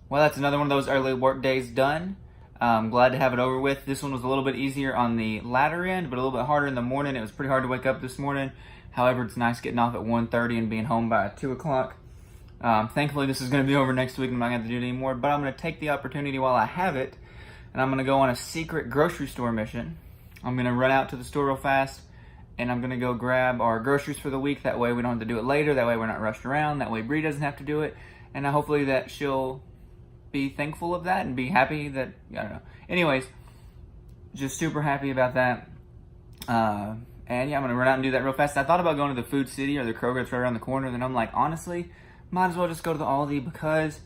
Well, that's another one of those early work days done. I'm glad to have it over with. This one was a little bit easier on the latter end, but a little bit harder in the morning. It was pretty hard to wake up this morning. However, it's nice getting off at 1:30 and being home by 2 o'clock. Thankfully, this is going to be over next week and I'm not going to have to do it anymore, but I'm going to take the opportunity while I have it, and I'm going to go on a secret grocery store mission. I'm going to run out to the store real fast, and I'm going to go grab our groceries for the week. That way we don't have to do it later. That way we're not rushed around. That way Bree doesn't have to do it. And hopefully that she'll be thankful of that and be happy that, I don't know. Anyways, just super happy about that. And yeah, I'm going to run out and do that real fast. I thought about going to the Food City or the Kroger that's right around the corner. Then I'm like, honestly, might as well just go to the Aldi because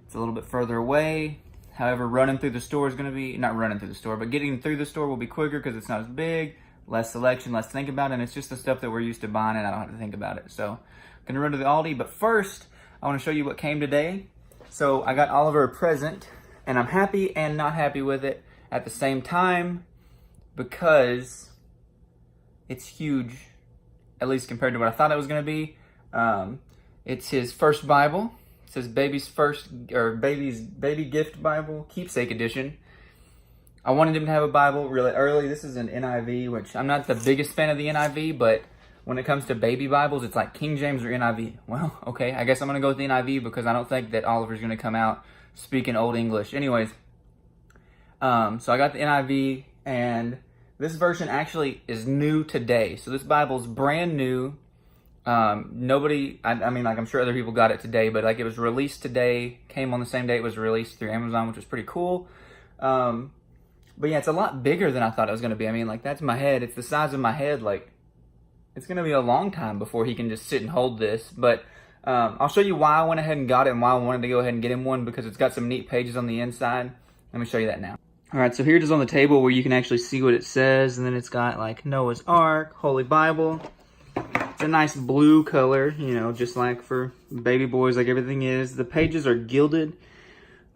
it's a little bit further away. However, running through the store is going to be, not running through the store, but getting through the store will be quicker because it's not as big, less selection, less to think about, and it's just the stuff that we're used to buying and I don't have to think about it. So I'm going to run to the Aldi, but first, I want to show you what came today. So I got Oliver a present, and I'm happy and not happy with it at the same time because it's huge, at least compared to what I thought it was going to be. It's his first Bible. It says baby's baby gift Bible, keepsake edition. I wanted him to have a Bible really early. This is an NIV, which I'm not the biggest fan of the NIV, but when it comes to baby Bibles, it's like King James or NIV. Well, okay, I guess I'm going to go with the NIV because I don't think that Oliver's going to come out speaking Old English. Anyways, so I got the NIV, and this version actually is new today. So this Bible's brand new. Nobody, I mean, like, I'm sure other people got it today, but like, it was released today, came on the same day it was released through Amazon, which was pretty cool. But yeah, it's a lot bigger than I thought it was going to be. I mean, like, that's my head. It's the size of my head. Like, it's going to be a long time before he can just sit and hold this. But I'll show you why I went ahead and got it and why I wanted to go ahead and get him one, because it's got some neat pages on the inside. Let me show you that now. All right, so here it is on the table where you can actually see what it says. And then it's got like Noah's Ark, Holy Bible. It's a nice blue color, you know, just like for baby boys, like everything is. The pages are gilded.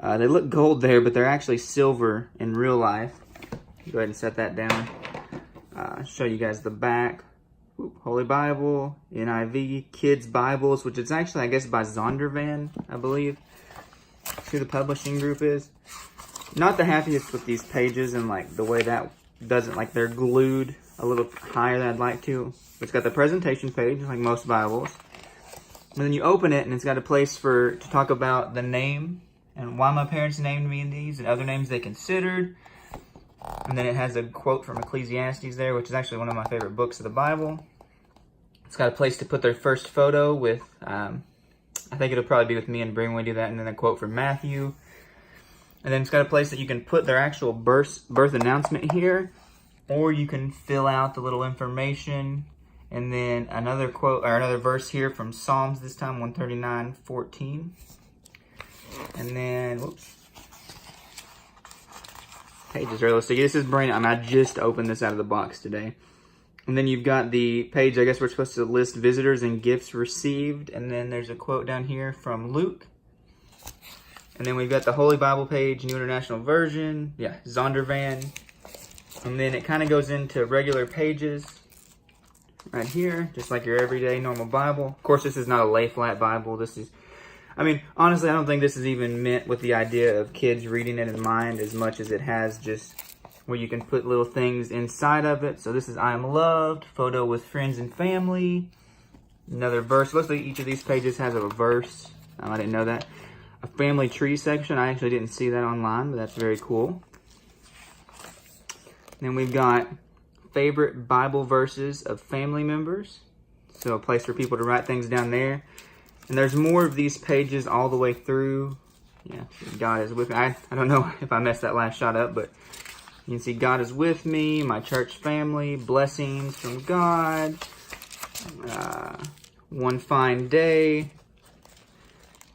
They look gold there, but they're actually silver in real life. Go ahead and set that down. Show you guys the back. Holy Bible, NIV, Kids Bibles, which is actually, I guess, by Zondervan, I believe. See who the publishing group is. Not the happiest with these pages and like the way that doesn't, like, they're glued a little higher than I'd like to. It's got the presentation page, like most Bibles. And then you open it, and it's got a place to talk about the name and why my parents named me in these and other names they considered. And then it has a quote from Ecclesiastes there, which is actually one of my favorite books of the Bible. It's got a place to put their first photo with, I think it'll probably be with me and Bree when we do that, and then a quote from Matthew. And then it's got a place that you can put their actual birth announcement here, or you can fill out the little information. And then another quote, or another verse here from Psalms, this time 139:14. And then, whoops. Pages are listed. This is brand new. I just opened this out of the box today. And then you've got the page, I guess we're supposed to list visitors and gifts received. And then there's a quote down here from Luke. And then we've got the Holy Bible page, New International Version. Yeah, Zondervan. And then it kind of goes into regular pages right here, just like your everyday normal Bible. Of course, this is not a lay flat Bible. This is, I mean, honestly, I don't think this is even meant with the idea of kids reading it in mind as much as it has just where you can put little things inside of it. So this is I am loved, photo with friends and family, another verse. Looks like each of these pages has a verse. I didn't know that. A family tree section. I actually didn't see that online, but that's very cool. Then we've got favorite Bible verses of family members. So a place for people to write things down there. And there's more of these pages all the way through. Yeah, God is with me. I don't know if I messed that last shot up, but you can see God is with me, my church family, blessings from God, one fine day.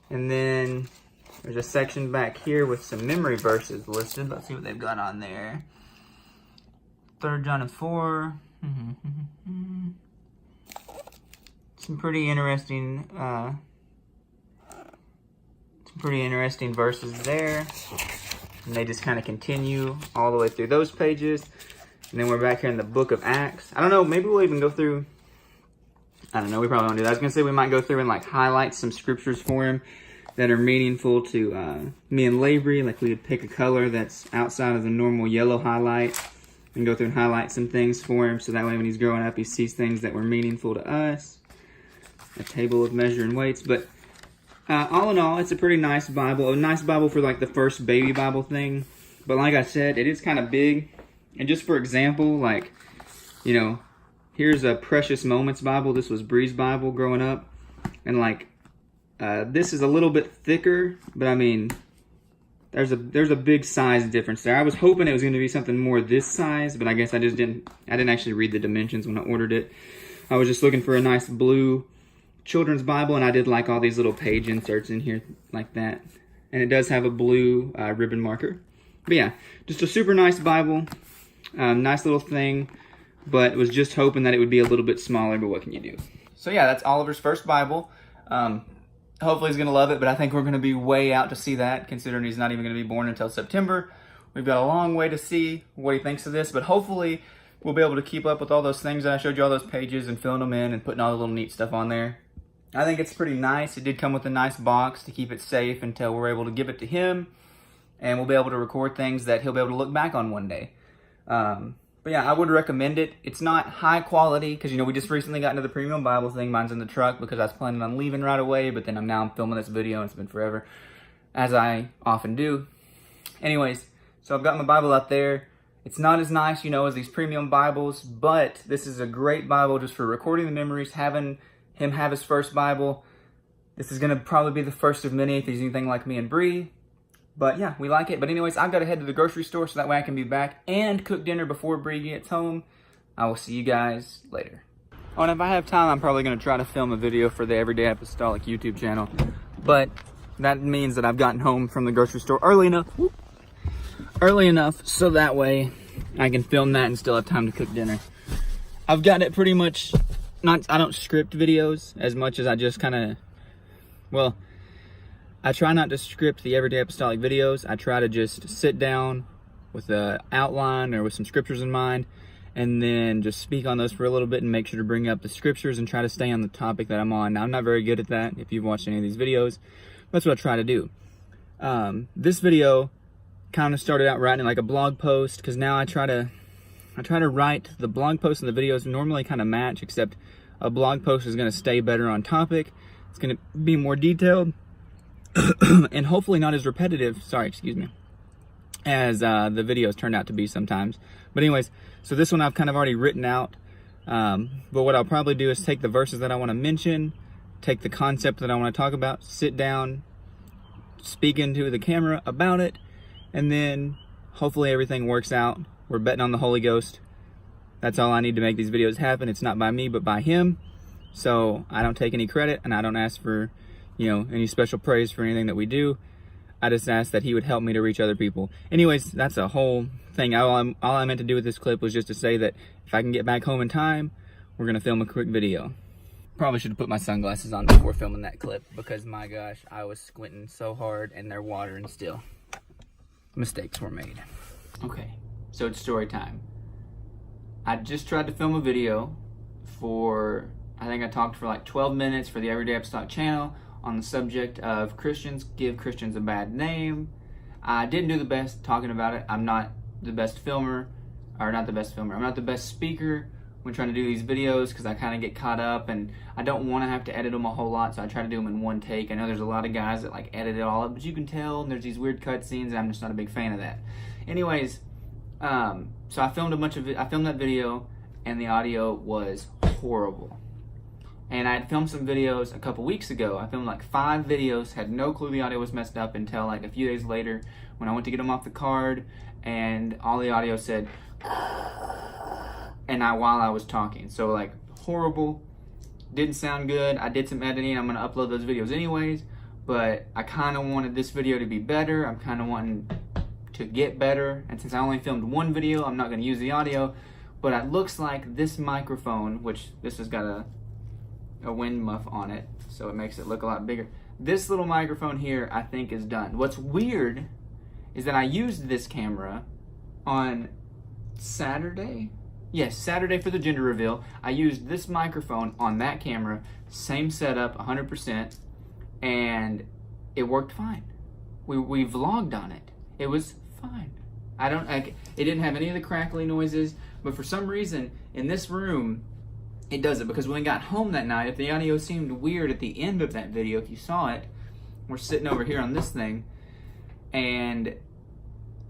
And then there's a section back here with some memory verses listed. Let's see what they've got on there. 3 John and 4. Some pretty interesting verses there. And they just kind of continue all the way through those pages. And then we're back here in the book of Acts. I don't know, maybe we'll even go through, I don't know, we probably won't do that. I was going to say we might go through and like highlight some scriptures for him that are meaningful to me and Lavery. Like we would pick a color that's outside of the normal yellow highlight and go through and highlight some things for him, so that way when he's growing up he sees things that were meaningful to us. A table of measuring weights. But all in all, it's a pretty nice Bible. A nice Bible for like the first baby Bible thing. But like I said, it is kind of big. And just for example, like, you know, here's a Precious Moments Bible. This was Bree's Bible growing up. And like, this is a little bit thicker, but I mean, there's a big size difference there. I was hoping it was going to be something more this size, but I guess I didn't actually read the dimensions when I ordered it. I was just looking for a nice blue children's Bible, and I did like all these little page inserts in here like that. And it does have a blue ribbon marker. But yeah, just a super nice Bible. Nice little thing, but was just hoping that it would be a little bit smaller, but what can you do? So yeah, that's Oliver's first Bible. Hopefully he's going to love it, but I think we're going to be way out to see that, considering he's not even going to be born until September. We've got a long way to see what he thinks of this, but hopefully we'll be able to keep up with all those things that I showed you, all those pages, and filling them in and putting all the little neat stuff on there. I think it's pretty nice. It did come with a nice box to keep it safe until we're able to give it to him, and we'll be able to record things that he'll be able to look back on one day. But yeah, I would recommend it. It's not high quality because, you know, we just recently got into the premium Bible thing. Mine's in the truck because I was planning on leaving right away, but then I'm filming this video and it's been forever, as I often do. Anyways, so I've got my Bible out there. It's not as nice, you know, as these premium Bibles, but this is a great Bible just for recording the memories, having him have his first Bible. This is going to probably be the first of many if he's anything like me and Bree. But yeah, we like it. But anyways, I've got to head to the grocery store so that way I can be back and cook dinner before Bree gets home. I will see you guys later. Oh, and if I have time, I'm probably going to try to film a video for the Everyday Apostolic YouTube channel. But that means that I've gotten home from the grocery store early enough. Early enough so that way I can film that and still have time to cook dinner. I've got it pretty much, I don't script videos as much as I just kind of, well, I try not to script the Everyday Apostolic videos. I try to just sit down with an outline or with some scriptures in mind and then just speak on those for a little bit and make sure to bring up the scriptures and try to stay on the topic that I'm on. Now, I'm not very good at that if you've watched any of these videos. That's what I try to do. This video kind of started out writing like a blog post because now I try to write the blog posts and the videos normally kind of match, except a blog post is going to stay better on topic. It's going to be more detailed. And hopefully not as repetitive, as the videos turned out to be sometimes. But anyways, so this one I've kind of already written out. But what I'll probably do is take the verses that I want to mention, take the concept that I want to talk about, sit down, speak into the camera about it, and then hopefully everything works out. We're betting on the Holy Ghost. That's all I need to make these videos happen. It's not by me, but by him. So I don't take any credit, and I don't ask for, you know, any special praise for anything that we do. I just ask that he would help me to reach other people. Anyways, that's a whole thing. All I meant to do with this clip was just to say that if I can get back home in time, we're going to film a quick video. Probably should have put my sunglasses on before filming that clip because, my gosh, I was squinting so hard and they're watering still. Mistakes were made. Okay, so it's story time. I just tried to film a video for, I think I talked for like 12 minutes for the Everyday Apostolic channel on the subject of Christians give Christians a bad name. I didn't do the best talking about it. I'm not the best filmer, or not the best filmer. I'm not the best speaker when trying to do these videos because I kind of get caught up and I don't want to have to edit them a whole lot, so I try to do them in one take. I know there's a lot of guys that like edit it all up, but you can tell there's these weird cutscenes and I'm just not a big fan of that. Anyways, so I filmed I filmed that video and the audio was horrible. And I had filmed some videos a couple weeks ago. I filmed like 5 videos, had no clue the audio was messed up until like a few days later when I went to get them off the card and all the audio said while I was talking. So like horrible, didn't sound good. I did some editing. I'm gonna upload those videos anyways, but I kind of wanted this video to be better. I'm kind of wanting to get better. And since I only filmed one video, I'm not gonna use the audio, but it looks like this microphone, which this has got a wind muff on it, so it makes it look a lot bigger. This little microphone here, I think, is done. What's weird is that I used this camera on Saturday. Yes, Saturday for the gender reveal. I used this microphone on that camera, same setup, 100%, and it worked fine. We vlogged on it. It was fine. It didn't have any of the crackly noises, but for some reason in this room it does it, because when we got home that night, if the audio seemed weird at the end of that video, if you saw it, we're sitting over here on this thing, and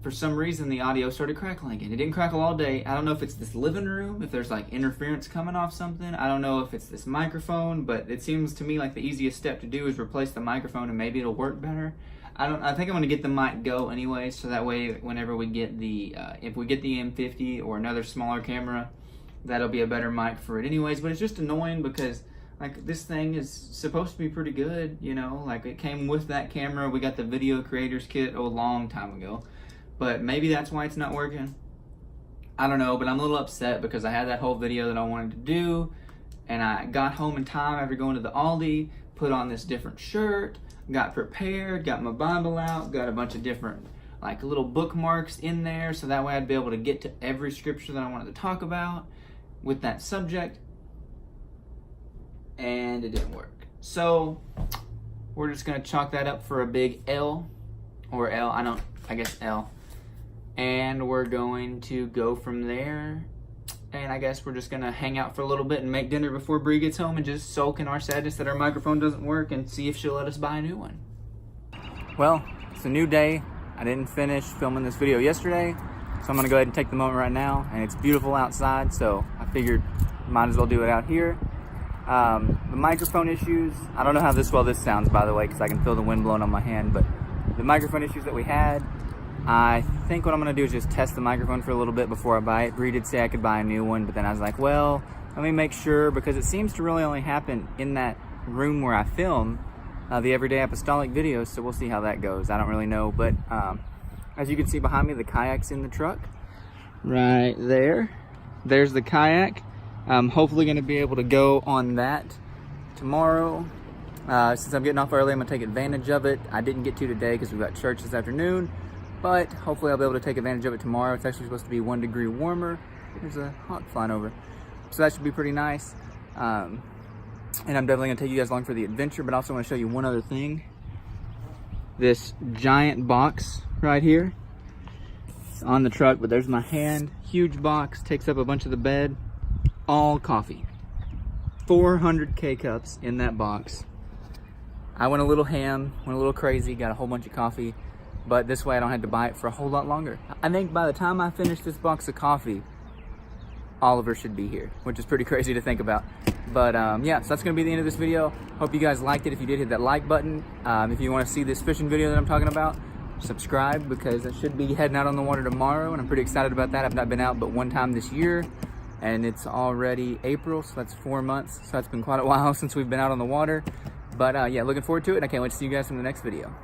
for some reason the audio started crackling again. It didn't crackle all day. I don't know if it's this living room, if there's like interference coming off something. I don't know if it's this microphone, but it seems to me like the easiest step to do is replace the microphone and maybe it'll work better. I think I'm gonna get the mic Go anyway, so that way whenever we get the, if we get the M50 or another smaller camera, that'll be a better mic for it anyways. But it's just annoying because like this thing is supposed to be pretty good, you know, like it came with that camera. We got the video creators kit a long time ago, but maybe that's why it's not working. I don't know, but I'm a little upset because I had that whole video that I wanted to do, and I got home in time after going to the Aldi, put on this different shirt, got prepared, got my Bible out, got a bunch of different like little bookmarks in there, so that way I'd be able to get to every scripture that I wanted to talk about with that subject, and it didn't work. So we're just gonna chalk that up for a big L, or L, I guess L, and we're going to go from there. And I guess we're just gonna hang out for a little bit and make dinner before Bree gets home and just soak in our sadness that our microphone doesn't work and see if she'll let us buy a new one. Well, it's a new day. I didn't finish filming this video yesterday, so I'm gonna go ahead and take the moment right now, and it's beautiful outside, so I figured might as well do it out here. The microphone issues, I don't know how well this sounds, by the way, because I can feel the wind blowing on my hand, but the microphone issues that we had, I think what I'm gonna do is just test the microphone for a little bit before I buy it. Bree did say I could buy a new one, but then I was like, well, let me make sure, because it seems to really only happen in that room where I film the Everyday Apostolic videos, so we'll see how that goes. I don't really know, but as you can see behind me, the kayak's in the truck right there. There's the kayak. I'm hopefully going to be able to go on that tomorrow. Since I'm getting off early, I'm going to take advantage of it. I didn't get to today because we've got church this afternoon, but hopefully I'll be able to take advantage of it tomorrow. It's actually supposed to be 1 degree warmer. There's a hawk flying over, so that should be pretty nice. And I'm definitely going to take you guys along for the adventure, but I also want to show you one other thing. This giant box right here. It's on the truck, but there's my hand. Huge box, takes up a bunch of the bed. All coffee. 400 K-cups in that box. I went a little ham, went a little crazy, got a whole bunch of coffee, but this way I don't have to buy it for a whole lot longer. I think by the time I finish this box of coffee, Oliver should be here, which is pretty crazy to think about. But yeah, so that's gonna be the end of this video. Hope you guys liked it. If you did, hit that like button. If you wanna see this fishing video that I'm talking about, subscribe, because I should be heading out on the water tomorrow, and I'm pretty excited about that. I've not been out but one time this year, and it's already April, so that's 4 months. So that's been quite a while since we've been out on the water. But yeah, looking forward to it, and I can't wait to see you guys in the next video.